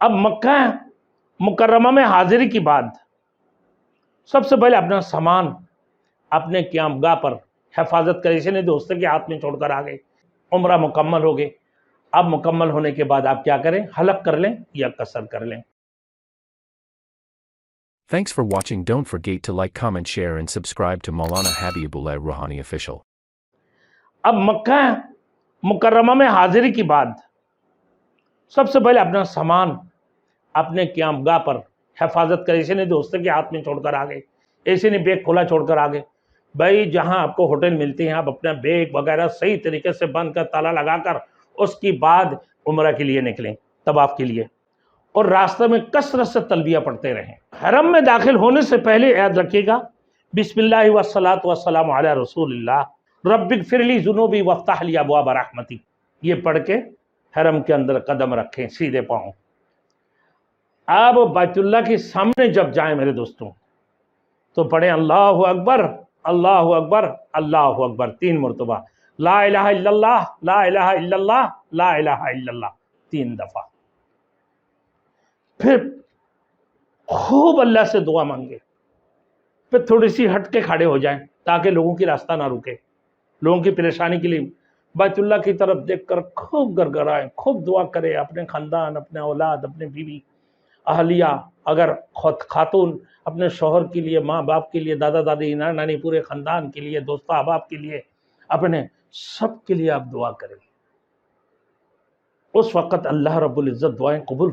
اب مکہ مکرمہ میں حاضری کے بعد سب سے پہلے اپنا سامان اپنے قیام گاہ پر حفاظت کرے، اسے نہیں دوست کے ہاتھ میں چھوڑ کر آ گئے۔ عمرہ مکمل ہو گئے۔ اب مکمل ہونے کے بعد آپ کیا کریں؟ حلق کر لیں یا قصر کر لیں۔ Thanks for watching. Don't forget to like, comment, share and subscribe to Maulana Habibullah Rouhani Official. اب مکہ مکرمہ میں حاضری کی بعد سب سے پہلے اپنا سامان اپنے قیام گاہ پر حفاظت کرے، ایسے نہیں دوست کے ہاتھ میں چھوڑ کر آ گئے، ایسے نہیں بیگ کھلا چھوڑ کر آ گئے۔ بھائی جہاں آپ کو ہوٹل ملتے ہیں آپ اپنا بیگ وغیرہ صحیح طریقے سے بند کر تالا لگا کر اس کی بعد عمرہ کے لیے نکلیں، طواف کے لیے، اور راستہ میں کثرت سے تلبیہ پڑھتے رہیں۔ حرم میں داخل ہونے سے پہلے یاد رکھیے گا بسم اللہ والصلاۃ والسلام علی رسول اللہ رب اغفر لی ذنوبی وافتح لی ابواب رحمتی، یہ پڑھ کے حرم کے اندر قدم رکھیں سیدھے پاؤں۔ آپ بیت اللہ کے سامنے جب جائیں میرے دوستوں تو پڑھیں اللہ اکبر اللہ اکبر اللہ اکبر 3 مرتبہ، لا الہ الا اللہ لا الہ الا اللہ لا الہ الا اللہ 3 دفعہ۔ پھر خوب اللہ سے دعا مانگے، پھر تھوڑی سی ہٹ کے کھڑے ہو جائیں تاکہ لوگوں کی راستہ نہ رکے، لوگوں کی پریشانی کے لیے بیت اللہ کی طرف دیکھ کر خوب گڑگڑائیں، خوب دعا کرے، اپنے خاندان، اپنے اولاد، اپنے بیوی اہلیہ، اگر خاتون اپنے شوہر کے لیے، ماں باپ کے لیے، دادا دادی، نانا نانی، پورے خاندان کے لیے، دوست احباب کے لیے، اپنے سب کے لیے آپ دعا کریں۔ اس وقت اللہ رب العزت دعائیں قبول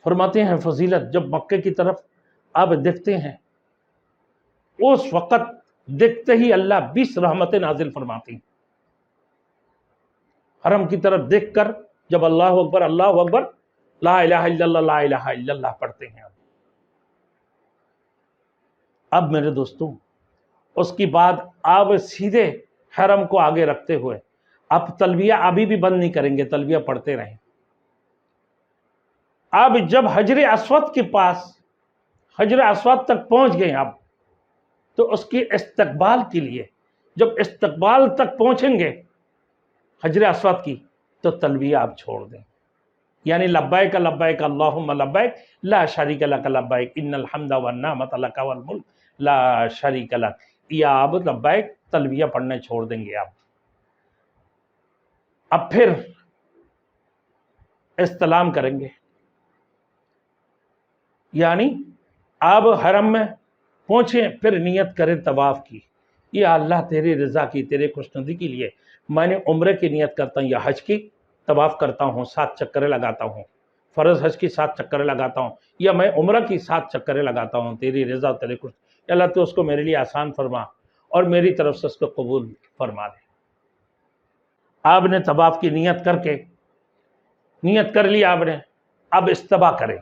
فرماتے ہیں فضیلت جب مکے کی طرف آپ دیکھتے ہیں اس وقت دیکھتے ہی اللہ 20 رحمتیں نازل فرماتی ہیں۔ حرم کی طرف دیکھ کر جب اللہ اکبر لا الہ الا اللہ لا الہ الا اللہ پڑھتے ہیں اب میرے دوستوں اس کی بعد آپ سیدھے حرم کو آگے رکھتے ہوئے آپ تلبیہ ابھی بھی بند نہیں کریں گے، تلبیہ پڑھتے رہیں۔ آپ جب حجر اسود کے پاس حجر اسود تک پہنچ گئے آپ تو اس کی استقبال کے لیے جب استقبال تک پہنچیں گے حجر اسود کی تو تلبیہ آپ چھوڑ دیں، یعنی لبیک لبیک اللہم لبیک لا شریک لک لبیک ان الحمد والنعمت لک والملک لا شریک لک، یہ آپ لبیک تلبیہ پڑھنے چھوڑ دیں گے۔ آپ اب پھر استلام کریں گے، یعنی آپ حرم میں پہنچیں پھر نیت کریں طواف کی، یا اللہ تیری رضا کی، تیرے خوشنودی کے لیے میں نے عمرے کی نیت کرتا ہوں یا حج کی طواف کرتا ہوں، 7 چکریں لگاتا ہوں، فرض حج کی 7 چکریں لگاتا ہوں، یا میں عمرہ کی 7 چکریں لگاتا ہوں، تیری رضا تیرے خوش، یا اللہ تو اس کو میرے لیے آسان فرما اور میری طرف سے اس کو قبول فرما دے۔ آپ نے طواف کی نیت کر لی آپ نے، اب استبا کریں۔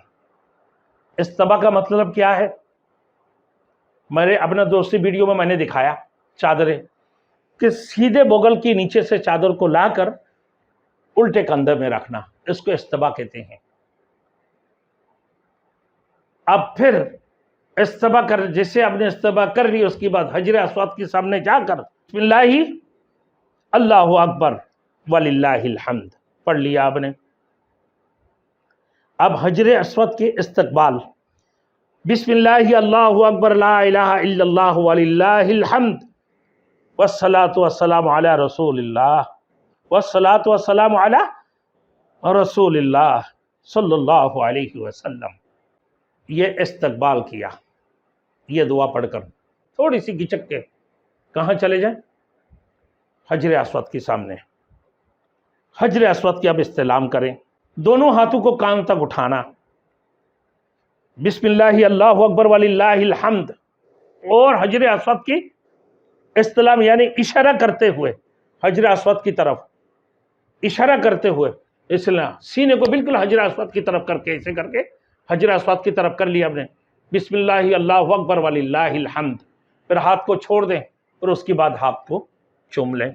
استبا کا مطلب کیا ہے؟ میرے اپنا دوسری ویڈیو میں نے دکھایا چادریں کہ سیدھے بغل کی نیچے سے چادر کو لا کر الٹے کندھے میں رکھنا، اس کو استبا کہتے ہیں۔ اب پھر استبا جسے آپ نے استبا کر لی اس کے بعد حجر اسود کے سامنے جا کر بسم اللہ اللہ اکبر وللہ الحمد پڑھ لیا آپ نے۔ اب حجر اسود کے استقبال بسم اللہ اللہ اکبر لا الہ الا اللہ وللہ الحمد والصلاۃ والسلام علی رسول اللہ والصلاۃ والسلام علی رسول اللہ صلی اللہ علیہ وسلم، یہ استقبال کیا، یہ دعا پڑھ کر تھوڑی سی گچک کے کہاں چلے جائیں؟ حجر اسود کے سامنے۔ حجر اسود کی اب استلام کریں، دونوں ہاتھوں کو کان تک اٹھانا، بسم اللہ اللہ اکبر وللہ الحمد، اور حجر اسود کی استلام یعنی اشارہ کرتے ہوئے حجر اسود کی طرف اشارہ کرتے ہوئے اسلام سینے کو بالکل حجر اسود کی طرف کر کے ایسے کر کے حجر اسود کی طرف کر لیا آپ نے، بسم اللہ اللہ اکبر وللہ الحمد، پھر ہاتھ کو چھوڑ دیں اور اس کے بعد ہاتھ کو چوم لیں۔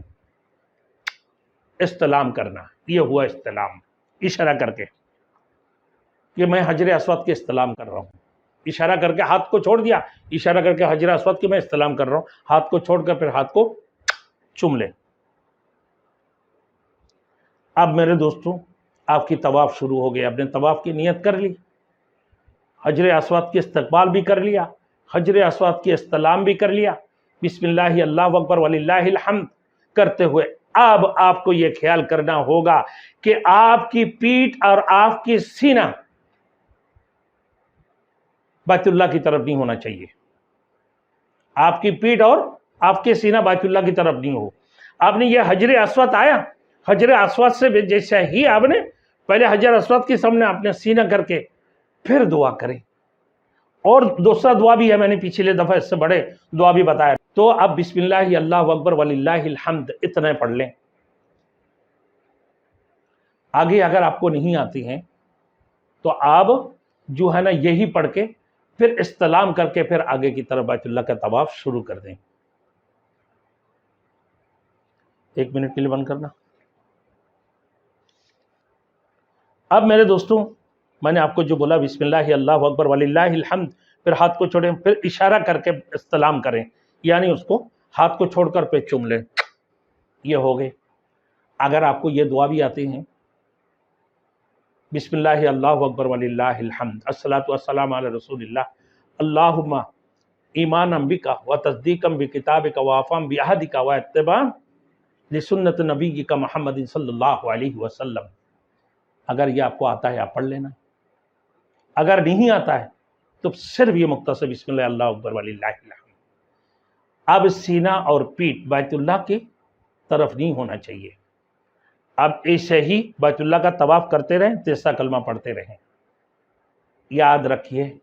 استلام کرنا، یہ ہوا استلام، اشارہ کر کے کہ میں حجر اسود کے استلام کر رہا ہوں، اشارہ کر کے ہاتھ کو چھوڑ دیا، اشارہ کر کے حجر اسود کے میں استلام کر رہا ہوں، ہاتھ کو چھوڑ کر پھر ہاتھ کو چوم لیں۔ اب میرے دوستوں आपकी तवाफ़ शुरू हो गया, आपने तवाफ़ की नियत कर ली, हजर अस्वद की इस्तकबाल भी कर लिया, हजर अस्वद की इस्तलाम भी कर लिया, बिस्मिल्लाह अल्लाहु अकबर वलिल्लाहिल हम्द करते हुए अब आपको ये ख्याल करना होगा कि आपकी पीठ और आपकी सीना बैतुल्लाह की तरफ नहीं होना चाहिए। आपकी पीठ और आपके सीना बैतुल्लाह की तरफ नहीं हो। आपने ये हजर अस्वद आया, हजर अस्वद से जैसे ही आपने पहले हजर अस्वद के सामने आपने सीना करके फिर दुआ करें। और दूसरा दुआ भी है, मैंने पिछले दफा इससे बड़े दुआ भी बताया। तो अब बिस्मिल्लाह अल्लाहु अकबर वलिल्लाहिल हम्द इतने पढ़ लें। आगे अगर आपको नहीं आती हैं तो आप जो है ना यही पढ़ के फिर इस्तलाम करके फिर आगे की तरफ बैतुल्लाह का तवाफ शुरू कर दें। 1 मिनट के लिए बंद करना। अब मेरे दोस्तों, मैंने आपको जो बोला बिस्मिल्लाह अल्लाहु अकबर वलिल्लाहिल हम्द, फिर हाथ को छोड़ें, फिर इशारा करके इस्तलाम करें, यानी उसको हाथ को छोड़कर पे चूम लें। ये हो गए। अगर आपको ये दुआ भी आती हैं, बिस्मिल्लाह अल्लाहु अकबर वलिल्लाहिल हम्द, अस्सलातु वस्सलामु अला रसूलिल्लाह, अल्लाहुम्मा ईमानम बिका व तस्दीकम बिकिताबिका व अफ़ाम बिअहदिका व इत्तिबाअन लिसुन्नत नबीका मुहम्मद सल्लल्लाहु अलैहि वसल्लम। अगर ये आपको आता है आप पढ़ लेना, अगर नहीं आता है तो सिर्फ ये मुख्तसर बिस्मिल्लाह अल्लाहु अकबर वलिल्लाहिल हम्द। अब सीना और पीठ बैतुल्लाह की तरफ नहीं होना चाहिए। अब ऐसे ही बैतुल्लाह का तवाफ करते रहें, तीसरा कलमा पढ़ते रहें। याद रखिए,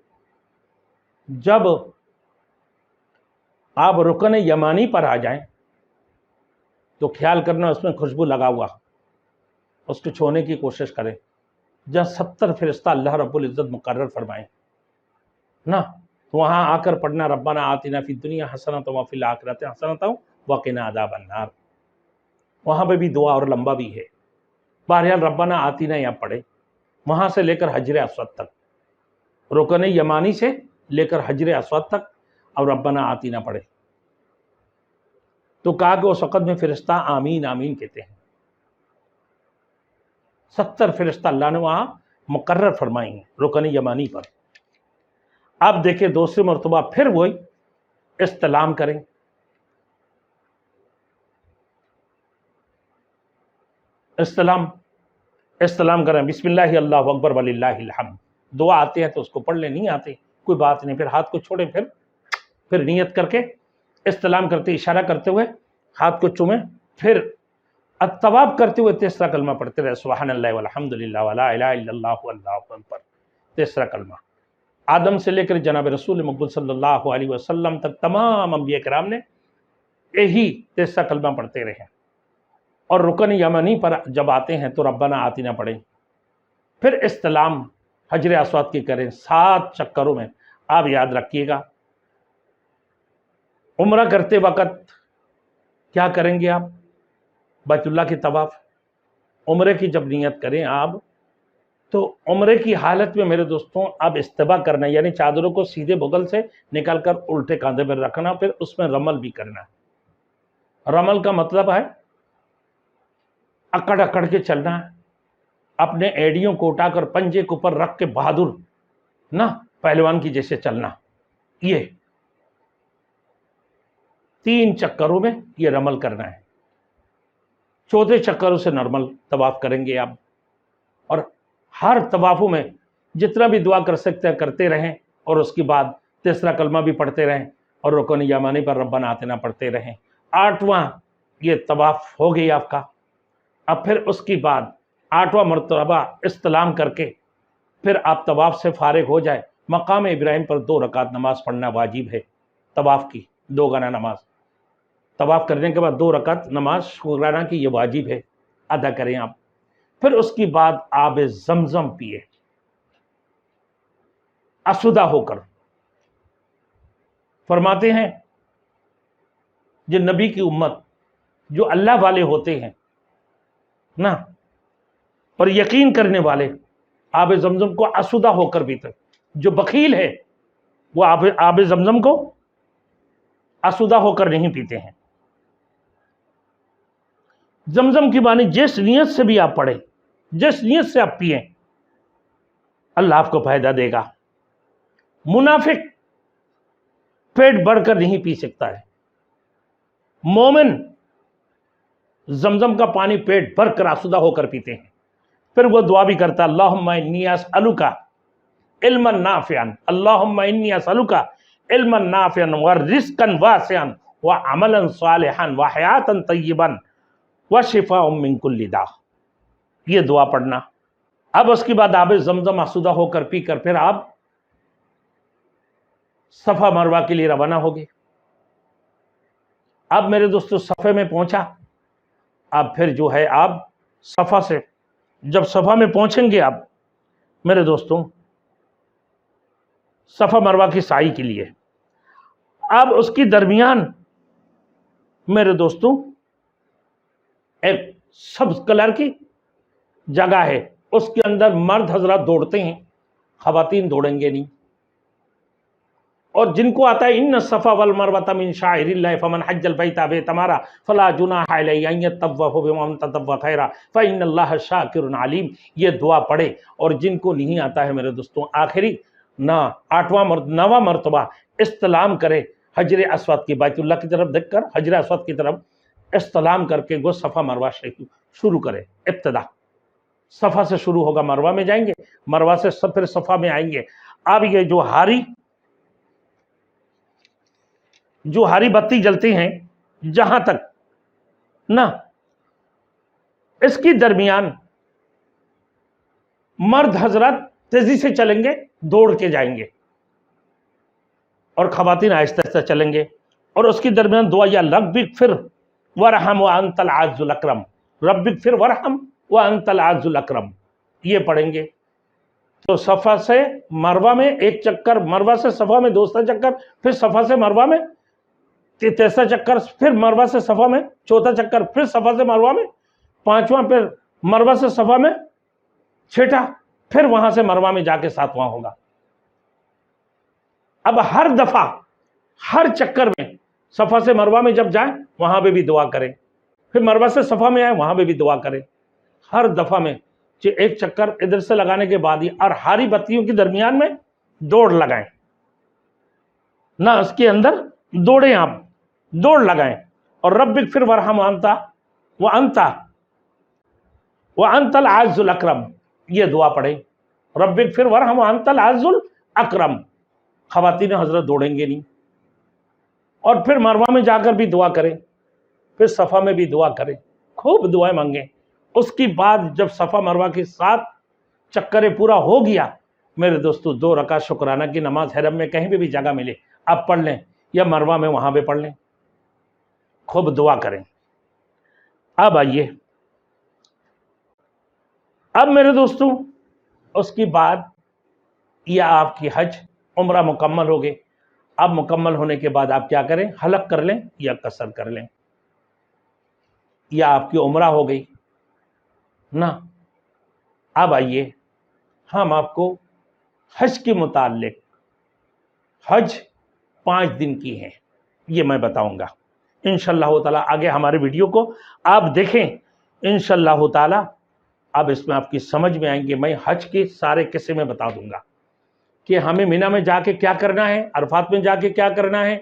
जब आप रुकन यमानी पर आ जाएं तो ख्याल करना उसमें खुशबू लगा हुआ, उसको छूने की कोशिश करें। जहाँ 70 फरिश्ता अल्लाह रब्बुल इज़्ज़त मुकर्रर फरमाएं ना, तो वहाँ आकर पढ़ना रब्बाना आतिना फी दुनिया हसनतम व फिल आखिरति हसनतम व क़िना अज़ाबन नार। वहाँ पे भी दुआ और लंबा भी है। बहरहाल रब्बाना आतिना यहाँ पढ़े, वहाँ से लेकर हजर अस्वद तक, रुकन यमानी से लेकर हजर अस्वद तक, और रब्बाना आतिना पढ़े। तो कहा कि उस वक़्त में फरिश्ता आमीन आमीन कहते हैं। 70 फरिश्ता अल्लाह ने वहाँ मुकर्रर फरमाई हैं रुकन यमानी पर। अब देखिए दूसरी मरतबा फिर वही इस्तलाम करें। इस्तलाम करें, बिस्मिल्लाह अल्लाहु अकबर वलिल्लाहिल हम्द। दुआ आते हैं तो उसको पढ़ ले, नहीं आते कोई बात नहीं, फिर हाथ को छोड़े, फिर नियत करके इस्तलाम करते, इशारा करते हुए हाथ को चूमें, फिर तवाफ करते हुए तीसरा कलमा पढ़ते रहे, सुब्हानल्लाह वल्हम्दुलिल्लाह वला इलाहा इल्लल्लाहु अल्लाहु अकबर। तीसरा कलमा आदम से लेकर जनाब रसूल मकबूल सल्लल्लाहु अलैहि वसल्लम तक तमाम अंबिया किराम ने यही तीसरा कलमा पढ़ते रहे। और रुकन यमनी पर जब आते हैं तो रब्बाना आतिना पढ़ें, फिर इस्तलाम हजर अस्वद की करें 7 चक्करों में। आप याद रखिएगा, उम्रा करते वक़्त क्या करेंगे आप? बैतुल्लाह की तवाफ़ उम्रे की जब नियत करें आप, तो उम्रे की हालत में मेरे दोस्तों अब इस्तिबा करना, यानी चादरों को सीधे बगल से निकालकर उल्टे कांधे पर रखना, फिर उसमें रमल भी करना। रमल का मतलब है अकड़ अकड़ के चलना है, अपने एड़ियों को उठाकर पंजे के ऊपर रख के बहादुर ना पहलवान की जैसे चलना। ये 3 चक्करों में ये रमल करना है। चौथे चक्करों से नॉर्मल तवाफ करेंगे आप, और हर तवाफ़ों में जितना भी दुआ कर सकते हैं करते रहें, और उसके बाद तीसरा कलमा भी पढ़ते रहें, और रुकन यमानी पर रब्बाना आतिना पढ़ते रहें। 8वां ये तवाफ़ हो गई आपका। अब फिर उसके बाद 8वां मरतबा इस्तलाम करके फिर आप तवाफ़ से फारिग हो जाए। मकाम इब्राहिम पर 2 रकात नमाज पढ़ना वाजिब है, तवाफ़ की 2 गाना नमाज। तवाफ़ करने के बाद 2 रकात नमाज शुक्राना की ये वाजिब है, अदा करें आप। फिर उसके बाद आब ज़मज़म पिए आसुदा होकर। फरमाते हैं जो नबी की उम्मत, जो अल्लाह वाले होते हैं ना, और यकीन करने वाले आब ज़मज़म को आसुदा होकर पीते। जो बखील है वो आब ज़मज़म को आसुदा होकर नहीं पीते हैं। ज़मज़म की बानी जिस नियत से भी आप पढ़े, जिस नीयत से आप पिए अल्लाह आपको फायदा देगा। मुनाफिक पेट भरकर नहीं पी सकता है, मोमिन जमजम का पानी पेट भरकर आसूदा होकर पीते हैं। फिर वो दुआ भी करता, अल्लाहुम्मा इन्नी अस्अलुका इल्मन नाफिअन, अल्लाहुम्मा इन्नी अस्अलुका इल्मन नाफिअन व रिज़्क़न वासिअन व अमलन सालिहन व हयातन तय्यबन व शिफाअम मिन कुल्लि दा। ये दुआ पढ़ना। अब उसके बाद आब जमजम आसूदा होकर पी कर फिर आप सफ़ा मरवा के लिए रवाना हो गए। अब मेरे दोस्तों सफ़े में पहुंचा, अब फिर जो है आप सफ़ा से जब सफ़ा में पहुंचेंगे आप मेरे दोस्तों सफ़ा मरवा की साई के लिए, अब उसकी दरमियान मेरे दोस्तों एक सब्ज कलर की जगह है, उसके अंदर मर्द हजरात दौड़ते हैं, खवातीन दौड़ेंगे नहीं। और जिनको आता है इन्न सफ़ा वल मरवता मिन शाइरिल्लाह फमन हज्जल बैता बेतमारा फला जुनाह अलैहि अन यतव्वफ़ बिमन ततव्व खैरा फ़इन्नल्लाह शाकिरुन अलीम, ये दुआ पढ़े। और जिनको नहीं आता है मेरे दोस्तों आखिरी नवा मरतबा इस्तलाम करे हजर अस्वद की, बैतुल्लाह की तरफ देखकर हजर अस्वद की तरफ इस्तलाम करके वो सफ़ा मरवा शुरू करे। इब्तिदा सफ़ा से शुरू होगा, मरवा में जाएंगे, मरवा से सब फिर सफ़ा में आएंगे। अब ये जो हारी बत्ती जलती हैं जहां तक ना, इसकी दरमियान मर्द हजरत तेजी से चलेंगे, दौड़ के जाएंगे और खवातीन आहिस्ता आहिस्ता चलेंगे। और उसकी दरमियान दुआ या रब्बिक फिर वरहम व अंतल आज़्ज़ुल अकरम, रब्बिक फिर वरहम व अंतल आज़्ज़ुल अकरम, ये पढ़ेंगे। तो सफ़ा से मरवा में एक चक्कर, मरवा से सफ़ा में दूसरा चक्कर, फिर सफ़ा से मरवा में तीसरा चक्कर, फिर मरवा से सफ़ा में चौथा चक्कर, फिर सफ़ा से मरवा में पांचवा, फिर मरवा से सफ़ा में छठा, फिर वहां से मरवा में जाके सातवां होगा। अब हर दफा हर चक्कर में सफ़ा से मरवा में जब जाए वहां पे भी दुआ करें, फिर मरवा से सफ़ा में आए वहां पे भी दुआ करें। हर दफा में एक चक्कर इधर से लगाने के बाद ही और हारी बत्तियों के दरमियान में दौड़ लगाएं ना, उसके अंदर दौड़ें, आप दौड़ लगाएं। और रब्बिक फिर वरहम व अंतल आज़्ज़ुल अकरम, ये दुआ पढ़ें। रब्बिक फिर वरहम व अंतल आज़्ज़ुल अकरम, खवातीन हजरत दौड़ेंगे नहीं। और फिर मरवा में जाकर भी दुआ करें, फिर सफ़ा में भी दुआ करें, खूब दुआएं मांगें। उसके बाद जब सफ़ा मरवा के 7 चक्कर पूरा हो गया मेरे दोस्तों, 2 रकात शुक्राना की नमाज हरम में कहीं भी जगह मिले आप पढ़ लें, या मरवा में वहां पे पढ़ लें, खूब दुआ करें। अब आइए, अब मेरे दोस्तों उसके बाद या आपकी हज उम्रा मुकम्मल हो गए। अब मुकम्मल होने के बाद आप क्या करें, हलक कर लें या कसर कर लें, या आपकी उम्रा हो गई ना। अब आइए हम आपको हज के मुताल्लिक, हज 5 दिन की है ये मैं बताऊंगा इंशाअल्लाह ताला। आगे हमारे वीडियो को आप देखें इंशाअल्लाह ताला, अब इसमें आपकी समझ में आएंगे। मैं हज के सारे किस्से में बता दूंगा कि हमें मिना में जाके क्या करना है, अरफात में जाके क्या करना है,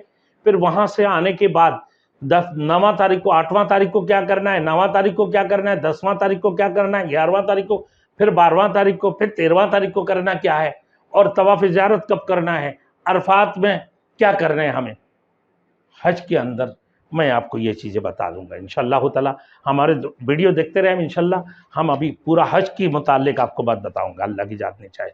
फिर वहां से आने के बाद 9वां तारीख को, 8वां तारीख को क्या करना है, 9वां तारीख को क्या करना है, 10वां तारीख को क्या करना है, 11वां तारीख को, फिर 12वां तारीख को, फिर 13वां तारीख को करना क्या है, और तवाफ़ ज़ियारत कब करना है, अरफात में क्या करना है हमें। हज के अंदर मैं आपको ये चीज़ें बता दूंगा इंशाअल्लाह ताला। हमारे वीडियो देखते रहें इंशाअल्लाह। हम अभी पूरा हज के मुताल्लिक आपको बात बताऊंगा, अल्लाह की जात ने चाहे।